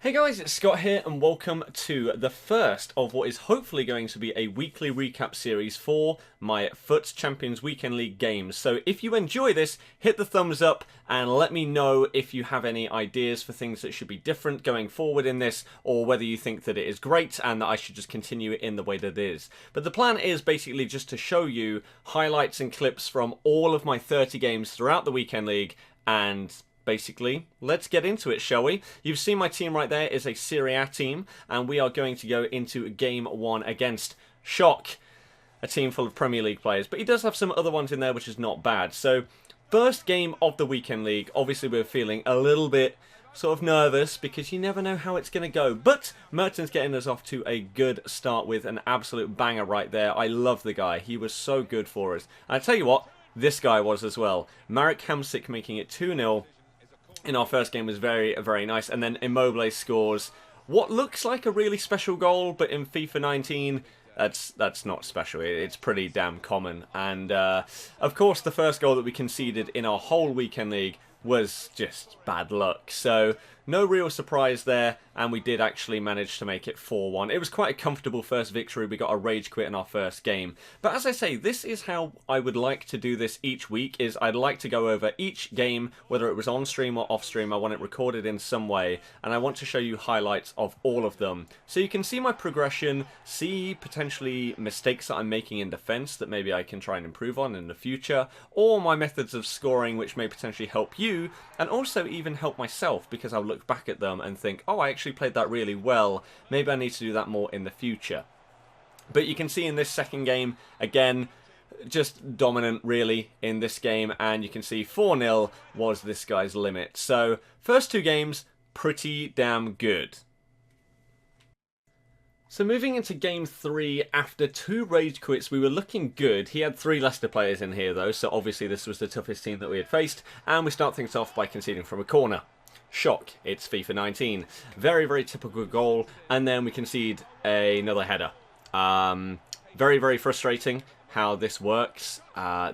Hey guys, it's Scott here and welcome to the first of what is hopefully going to be a weekly recap series for my FUT Champions Weekend League games. So if you enjoy this, hit the thumbs up and let me know if you have any ideas for things that should be different going forward in this, or whether you think that it is great and that I should just continue it in the way that it is. But the plan is basically just to show you highlights and clips from all of my 30 games throughout the Weekend League, and basically, let's get into it, shall we? You've seen my team right there is a Serie A team, and we are going to go into game one against Shock, a team full of Premier League players. But he does have some other ones in there, which is not bad. So, first game of the Weekend League. Obviously, we're feeling a little bit sort of nervous because you never know how it's going to go. But Merton's getting us off to a good start with an absolute banger right there. I love the guy. He was so good for us. And I tell you what, this guy was as well. Marek Hamsik making it 2-0. In our first game was very, very nice. And then Immobile scores what looks like a really special goal, but in FIFA 19, that's not special. It's pretty damn common. And, of course, the first goal that we conceded in our whole Weekend League was just bad luck. So, no real surprise there, and we did actually manage to make it 4-1. It was quite a comfortable first victory. We got a rage quit in our first game. But as I say, this is how I would like to do this each week, is I'd like to go over each game, whether it was on stream or off stream. I want it recorded in some way, and I want to show you highlights of all of them. So you can see my progression, see potentially mistakes that I'm making in defense that maybe I can try and improve on in the future, or my methods of scoring which may potentially help you, and also even help myself, because I'll look back at them and think, oh, I actually played that really well. Maybe I need to do that more in the future. But you can see in this second game, again, just dominant really in this game, and you can see 4-0 was this guy's limit. So, first two games, pretty damn good. So moving into game 3, after 2 rage quits, we were looking good. He had 3 Leicester players in here though, so obviously this was the toughest team that we had faced, and we start things off by conceding from a corner. Shock, it's FIFA 19. Very, very typical goal, and then we concede another header. Very, very frustrating how this works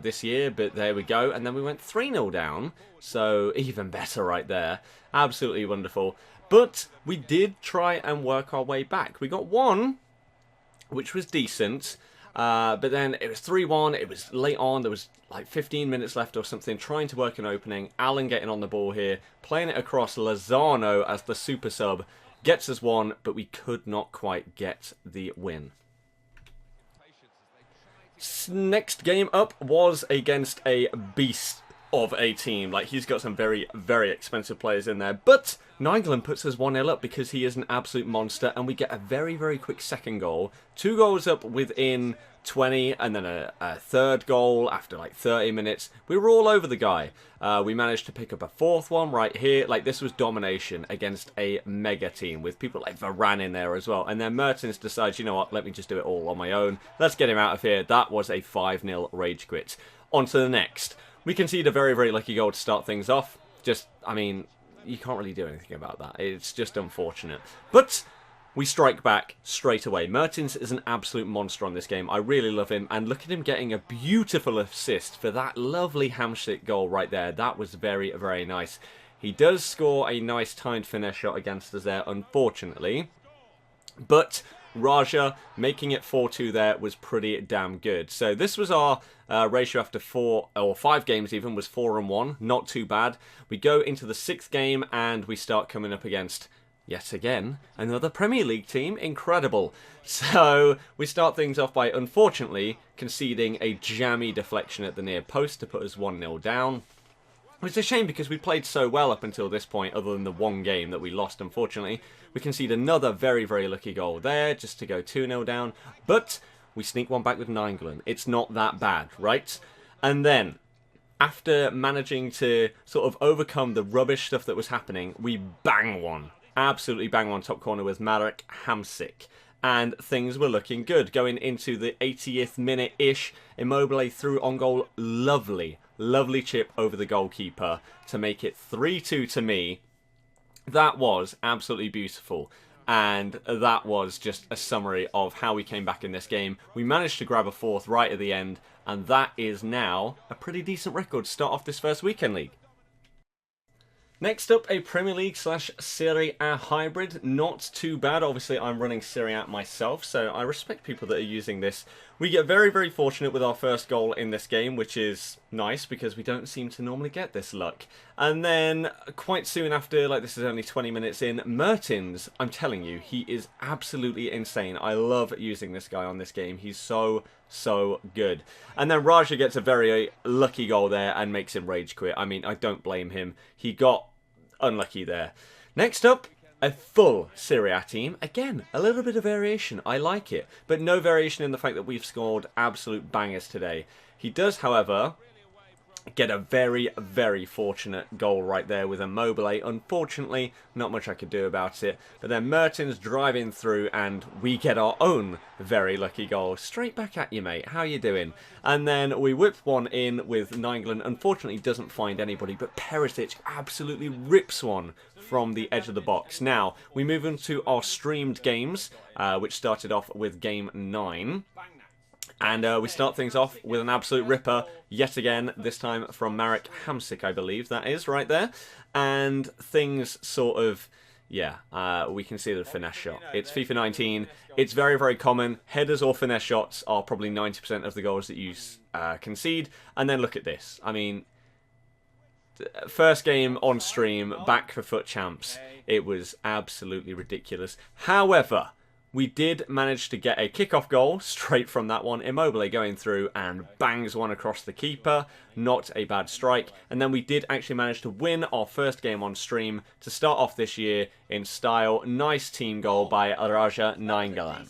this year, but there we go. And then we went 3-0 down, so even better right there. Absolutely wonderful. But we did try and work our way back. We got 1, which was decent. But then it was 3-1, it was late on, there was like 15 minutes left or something, trying to work an opening. Alan getting on the ball here, playing it across Lozano as the super sub, gets us 1, but we could not quite get the win. Next game up was against a beast of a team. Like, he's got some very, very expensive players in there, but Nainggolan puts us 1-0 up because he is an absolute monster, and we get a very, very quick second goal. 2 goals up within 20, and then a third goal after like 30 minutes. We were all over the guy. We managed to pick up a 4th one right here. Like, this was domination against a mega team with people like Varane in there as well. And then Mertens decides, you know what, let me just do it all on my own. Let's get him out of here. That was a 5-0 rage quit. On to the next. We concede a very, very lucky goal to start things off. Just, I mean, you can't really do anything about that. It's just unfortunate. But we strike back straight away. Mertens is an absolute monster on this game. I really love him. And look at him getting a beautiful assist for that lovely Hamsik goal right there. That was very, very nice. He does score a nice timed finish shot against us there, unfortunately. But Raja making it 4-2 there was pretty damn good. So this was our ratio after 4 or 5 games even, was 4-1. Not too bad. We go into the 6th game and we start coming up against, yet again, another Premier League team. Incredible. So we start things off by, unfortunately, conceding a jammy deflection at the near post to put us 1-0 down. It's a shame because we played so well up until this point, other than the 1 game that we lost, unfortunately. We concede another very, very lucky goal there, just to go 2-0 down. But we sneak one back with Nainggolan. It's not that bad, right? And then, after managing to sort of overcome the rubbish stuff that was happening, we bang one. Absolutely bang one top corner with Marek Hamsik. And things were looking good. Going into the 80th minute-ish, Immobile threw on goal. Lovely, lovely chip over the goalkeeper to make it 3-2 to me. That was absolutely beautiful. And that was just a summary of how we came back in this game. We managed to grab a 4th right at the end. And that is now a pretty decent record to start off this first Weekend League. Next up, a Premier League / Serie A hybrid. Not too bad. Obviously, I'm running Serie A myself, so I respect people that are using this. We get very, very fortunate with our first goal in this game, which is nice because we don't seem to normally get this luck. And then quite soon after, like this is only 20 minutes in, Mertens, I'm telling you, he is absolutely insane. I love using this guy on this game. He's so good. And then Raja gets a very lucky goal there and makes him rage quit. I mean, I don't blame him. He got unlucky there. Next up, a full Serie A team. Again, a little bit of variation. I like it. But no variation in the fact that we've scored absolute bangers today. He does, however, get a very, very fortunate goal right there with Immobile. Unfortunately, not much I could do about it. But then Mertens driving through and we get our own very lucky goal. Straight back at you, mate. How you doing? And then we whip one in with Nainggolan. Unfortunately, doesn't find anybody, but Perisic absolutely rips one from the edge of the box. Now, we move into our streamed games, which started off with game 9. And we start things off with an absolute ripper, yet again, this time from Marek Hamsik, I believe that is, right there. And things sort of, yeah, we can see the finesse shot. It's FIFA 19, it's very, very common. Headers or finesse shots are probably 90% of the goals that you concede. And then look at this. I mean, first game on stream, back for FUT Champs, it was absolutely ridiculous. However, we did manage to get a kickoff goal straight from that one. Immobile going through and bangs one across the keeper. Not a bad strike. And then we did actually manage to win our first game on stream to start off this year in style. Nice team goal by Raja Nainggolan.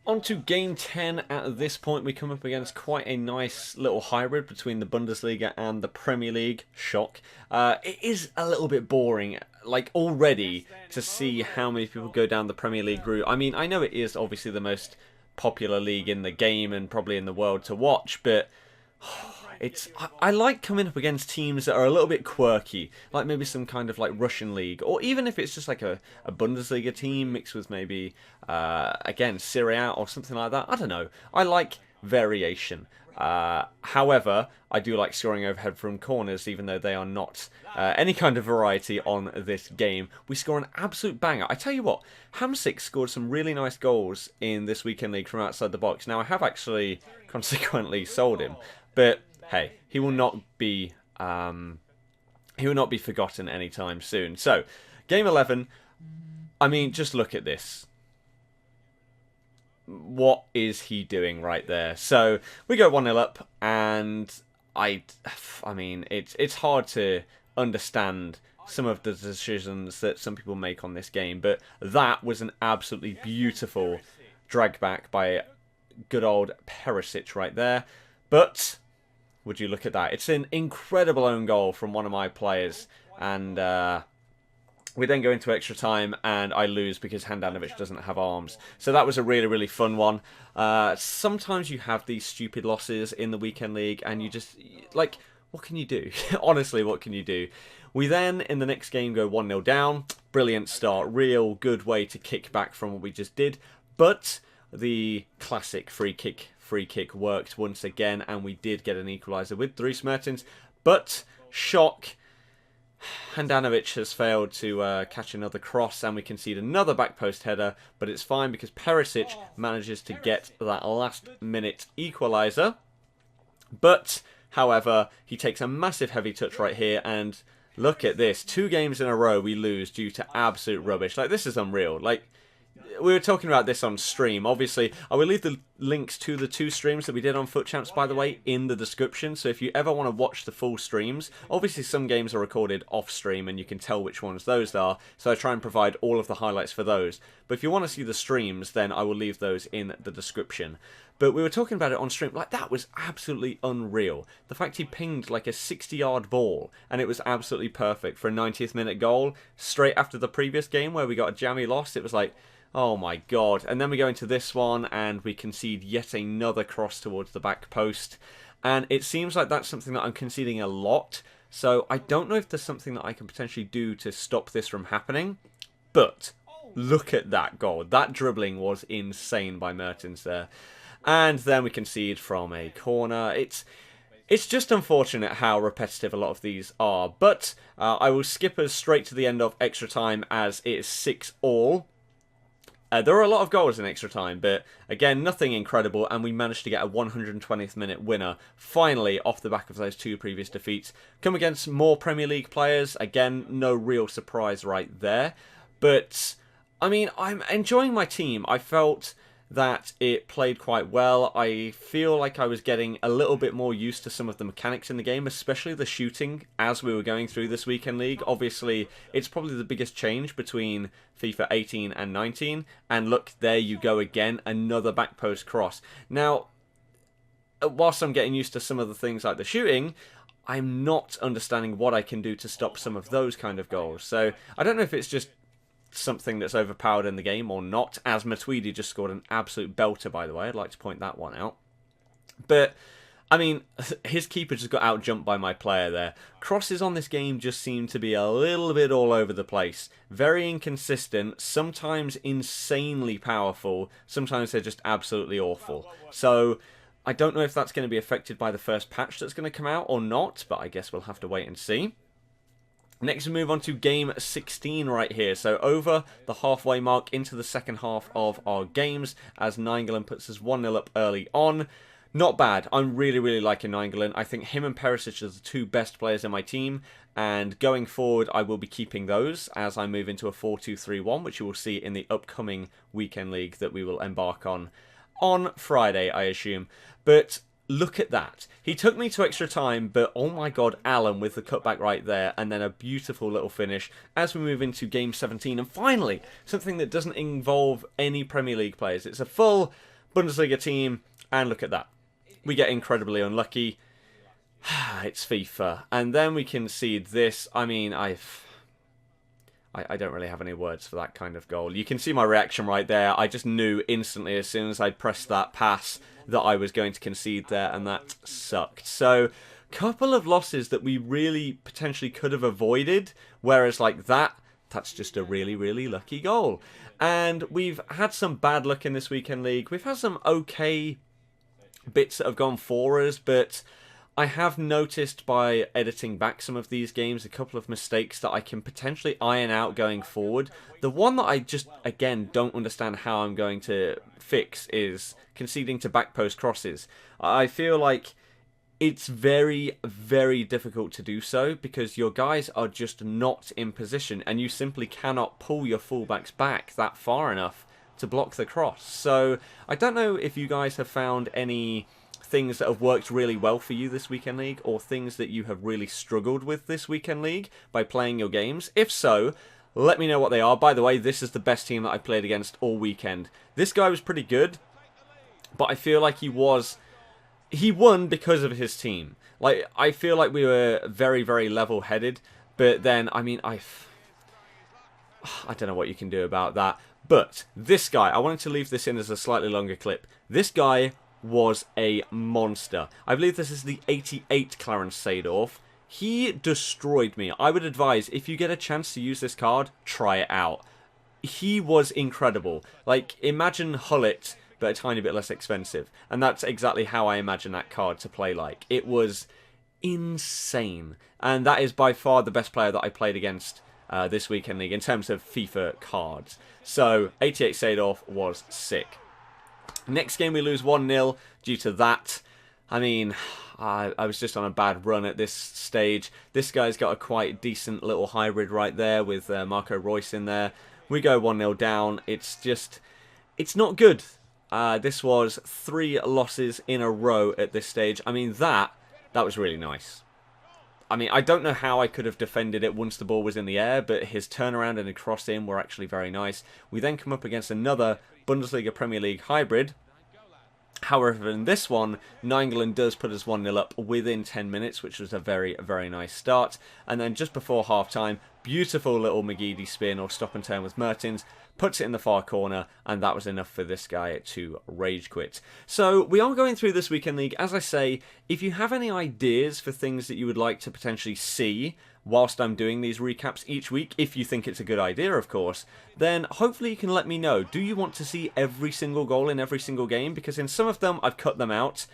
On to game 10. At this point, we come up against quite a nice little hybrid between the Bundesliga and the Premier League. Shock. It is a little bit boring, like, already to see how many people go down the Premier League route. I mean, I know it is obviously the most popular league in the game and probably in the world to watch, but I like coming up against teams that are a little bit quirky, like maybe some kind of like Russian league, or even if it's just like a Bundesliga team mixed with maybe, again, Serie A or something like that. I don't know. I like variation. However, I do like scoring overhead from corners, even though they are not any kind of variety on this game. We score an absolute banger. I tell you what, Hamsik scored some really nice goals in this weekend league from outside the box. Now, I have actually consequently sold him, but hey, he will not be forgotten anytime soon. So, game 11. I mean, just look at this. What is he doing right there? So we go 1-0 up, and I mean, it's hard to understand some of the decisions that some people make on this game, but that was an absolutely beautiful drag back by good old Perisic right there. But would you look at that? It's an incredible own goal from one of my players, and we then go into extra time, and I lose because Handanovic doesn't have arms. So that was a really, really fun one. Sometimes you have these stupid losses in the weekend league, and you just, like, what can you do? Honestly, what can you do? We then, in the next game, go 1-0 down. Brilliant start. Real good way to kick back from what we just did. But the classic free kick worked once again, and we did get an equaliser with Dries Mertens. But, shock, Handanovic has failed to catch another cross, and we concede another back post header, but it's fine because Perisic manages to get that last minute equaliser. But, however, he takes a massive heavy touch right here, and look at this. 2 games in a row we lose due to absolute rubbish. Like, this is unreal. Like, we were talking about this on stream. Obviously, I will leave the links to the 2 streams that we did on FUT Champs, by the way, in the description. So if you ever want to watch the full streams, obviously some games are recorded off stream and you can tell which ones those are. So I try and provide all of the highlights for those. But if you want to see the streams, then I will leave those in the description. But we were talking about it on stream. Like, that was absolutely unreal. The fact he pinged like a 60-yard ball, and it was absolutely perfect for a 90th minute goal. Straight after the previous game where we got a jammy loss, it was like, oh my god. And then we go into this one and we concede yet another cross towards the back post. And it seems like that's something that I'm conceding a lot. So I don't know if there's something that I can potentially do to stop this from happening. But look at that goal. That dribbling was insane by Mertens there. And then we concede from a corner. It's just unfortunate how repetitive a lot of these are, but I will skip us straight to the end of extra time as it is 6-all. There are a lot of goals in extra time, but again, nothing incredible, and we managed to get a 120th minute winner, finally, off the back of those 2 previous defeats. Come against more Premier League players, again, no real surprise right there, but, I mean, I'm enjoying my team. I felt that it played quite well. I feel like I was getting a little bit more used to some of the mechanics in the game, especially the shooting as we were going through this weekend league. Obviously, it's probably the biggest change between FIFA 18 and 19. And look, there you go again, another back post cross. Now, whilst I'm getting used to some of the things like the shooting, I'm not understanding what I can do to stop some of those kind of goals. So I don't know if it's just something that's overpowered in the game or not, as Matuidi just scored an absolute belter, by the way. I'd like to point that one out. But, I mean, his keeper just got out-jumped by my player there. Crosses on this game just seem to be a little bit all over the place. Very inconsistent, sometimes insanely powerful, sometimes they're just absolutely awful. So, I don't know if that's going to be affected by the first patch that's going to come out or not, but I guess we'll have to wait and see. Next we move on to game 16 right here. So over the halfway mark into the second half of our games as Nainggolan puts us 1-0 up early on. Not bad. I'm really liking Nainggolan. I think him and Perisic are the 2 best players in my team. And going forward, I will be keeping those as I move into a 4-2-3-1, which you will see in the upcoming weekend league that we will embark on Friday, I assume. But look at that. He took me to extra time, but oh my god, Alan with the cutback right there, and then a beautiful little finish as we move into game 17. And finally, something that doesn't involve any Premier League players. It's a full Bundesliga team, and look at that. We get incredibly unlucky. It's FIFA. And then we concede this. I mean, I don't really have any words for that kind of goal. You can see my reaction right there. I just knew instantly as soon as I pressed that pass that I was going to concede there, and that sucked. So, couple of losses that we really potentially could have avoided, whereas like that's just a really lucky goal. And we've had some bad luck in this weekend league. We've had some okay bits that have gone for us, but I have noticed by editing back some of these games a couple of mistakes that I can potentially iron out going forward. The one that I just, again, don't understand how I'm going to fix is conceding to back post crosses. I feel like it's very difficult to do so because your guys are just not in position and you simply cannot pull your fullbacks back that far enough to block the cross. So I don't know if you guys have found any things that have worked really well for you this weekend league or things that you have really struggled with this weekend league by playing your games. If so, let me know what they are. By the way, this is the best team that I played against all weekend. This guy was pretty good, but I feel like he won because of his team. Like, I feel like we were very level-headed, but then, I mean, I don't know what you can do about that. But this guy, I wanted to leave this in as a slightly longer clip. This guy was a monster. I believe this is the 88 Clarence Seedorf. He destroyed me. I would advise, if you get a chance to use this card, try it out. He was incredible. Like, imagine Hullet, but a tiny bit less expensive. And that's exactly how I imagine that card to play like. It was insane. And that is by far the best player that I played against this weekend league in terms of FIFA cards. So, 88 Seedorf was sick. Next game we lose 1-0 due to that. I mean, I was just on a bad run at this stage. This guy's got a quite decent little hybrid right there with Marco Reus in there. We go 1-0 down. It's not good. This was 3 losses in a row at this stage. I mean, that was really nice. I mean, I don't know how I could have defended it once the ball was in the air, but his turnaround and a cross in were actually very nice. We then come up against another Bundesliga Premier League hybrid. However, in this one, Nainggolan does put us 1-0 up within 10 minutes, which was a very nice start. And then just before half-time, beautiful little McGeady spin or stop and turn with Mertens, puts it in the far corner, and that was enough for this guy to rage quit. So, we are going through this weekend league. As I say, if you have any ideas for things that you would like to potentially see whilst I'm doing these recaps each week, if you think it's a good idea, of course, then hopefully you can let me know. Do you want to see every single goal in every single game? Because in some of them, I've cut them out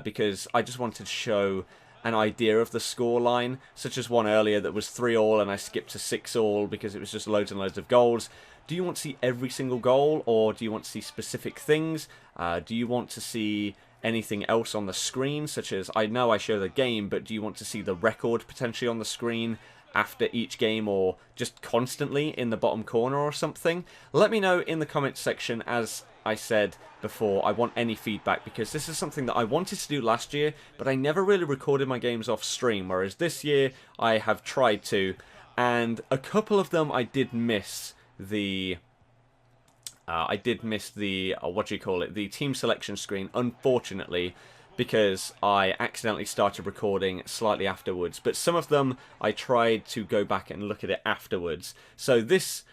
because I just wanted to show an idea of the scoreline, such as one earlier that was 3-all and I skipped to 6-all because it was just loads and loads of goals. Do you want to see every single goal, or do you want to see specific things? Do you want to see anything else on the screen, such as, I know I show the game, but do you want to see the record potentially on the screen after each game, or just constantly in the bottom corner or something? Let me know in the comments section. As I said before, I want any feedback, because this is something that I wanted to do last year, but I never really recorded my games off stream, whereas this year I have tried to, and a couple of them I did miss the what do you call it, the team selection screen, unfortunately, because I accidentally started recording slightly afterwards. But some of them I tried to go back and look at it afterwards. So this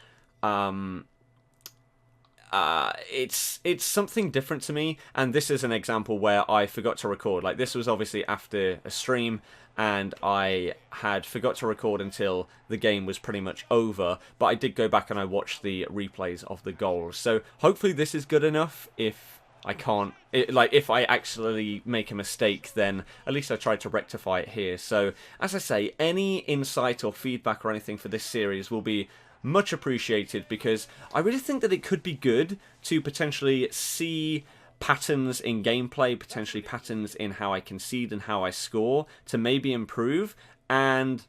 it's something different to me, and this is an example where I forgot to record. Like, this was obviously after a stream, and I had forgot to record until the game was pretty much over, but I did go back and I watched the replays of the goals. So hopefully this is good enough. If I can't, if I actually make a mistake, then at least I tried to rectify it here. So, as I say, any insight or feedback or anything for this series will be much appreciated, because I really think that it could be good to potentially see patterns in gameplay, potentially patterns in how I concede and how I score, to maybe improve, and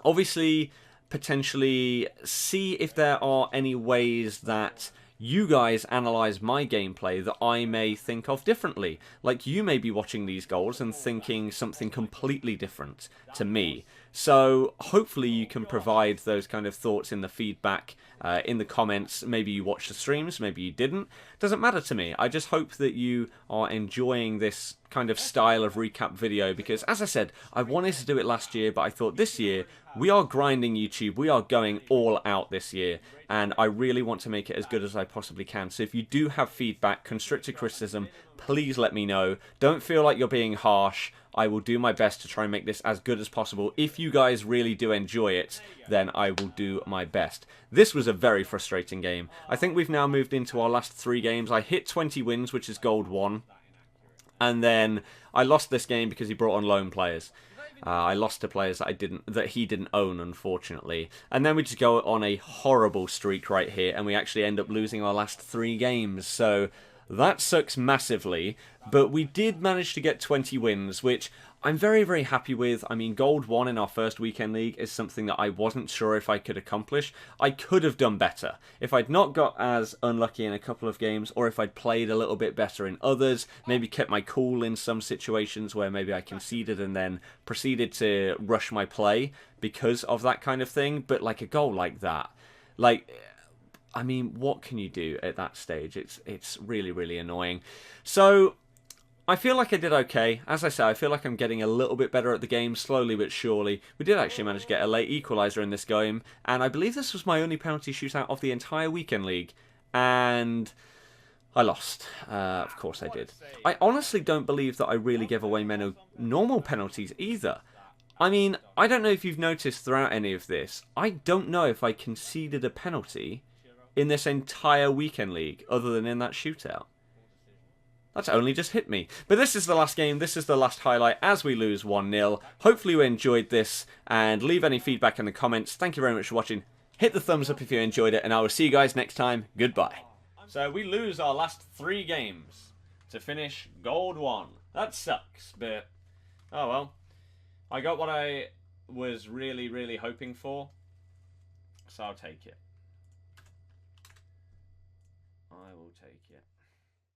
obviously potentially see if there are any ways that you guys analyze my gameplay that I may think of differently. Like, you may be watching these goals and thinking something completely different to me. So hopefully you can provide those kind of thoughts in the feedback, in the comments. Maybe you watched the streams, maybe you didn't. Doesn't matter to me. I just hope that you are enjoying this kind of style of recap video, because, as I said, I wanted to do it last year, but I thought this year we are grinding YouTube. We are going all out this year, and I really want to make it as good as I possibly can. So if you do have feedback, constructive criticism, please let me know. Don't feel like you're being harsh. I will do my best to try and make this as good as possible. If you guys really do enjoy it, then I will do my best. This was a very frustrating game. I think we've now moved into our last 3 games. I hit 20 wins, which is gold 1. And then I lost this game because he brought on loan players. I lost to players that he didn't own, unfortunately. And then we just go on a horrible streak right here, and we actually end up losing our last 3 games. So that sucks massively, but we did manage to get 20 wins, which I'm very, very happy with. I mean, gold 1 in our first weekend league is something that I wasn't sure if I could accomplish. I could have done better. If I'd not got as unlucky in a couple of games, or if I'd played a little bit better in others, maybe kept my cool in some situations where maybe I conceded and then proceeded to rush my play because of that kind of thing. But like a goal like that, like, I mean, what can you do at that stage? It's really, really annoying. So I feel like I did okay. As I say, I feel like I'm getting a little bit better at the game, slowly but surely. We did actually manage to get a late equaliser in this game, and I believe this was my only penalty shootout of the entire weekend league, and I lost. Of course I did. I honestly don't believe that I really gave away many normal penalties either. I mean, I don't know if you've noticed throughout any of this, I don't know if I conceded a penalty in this entire weekend league other than in that shootout. That's only just hit me. But this is the last game. This is the last highlight as we lose 1-0. Hopefully you enjoyed this, and leave any feedback in the comments. Thank you very much for watching. Hit the thumbs up if you enjoyed it, and I will see you guys next time. Goodbye. So we lose our last 3 games to finish gold 1. That sucks, but oh well. I got what I was really, really hoping for, so I'll take it. I will take it.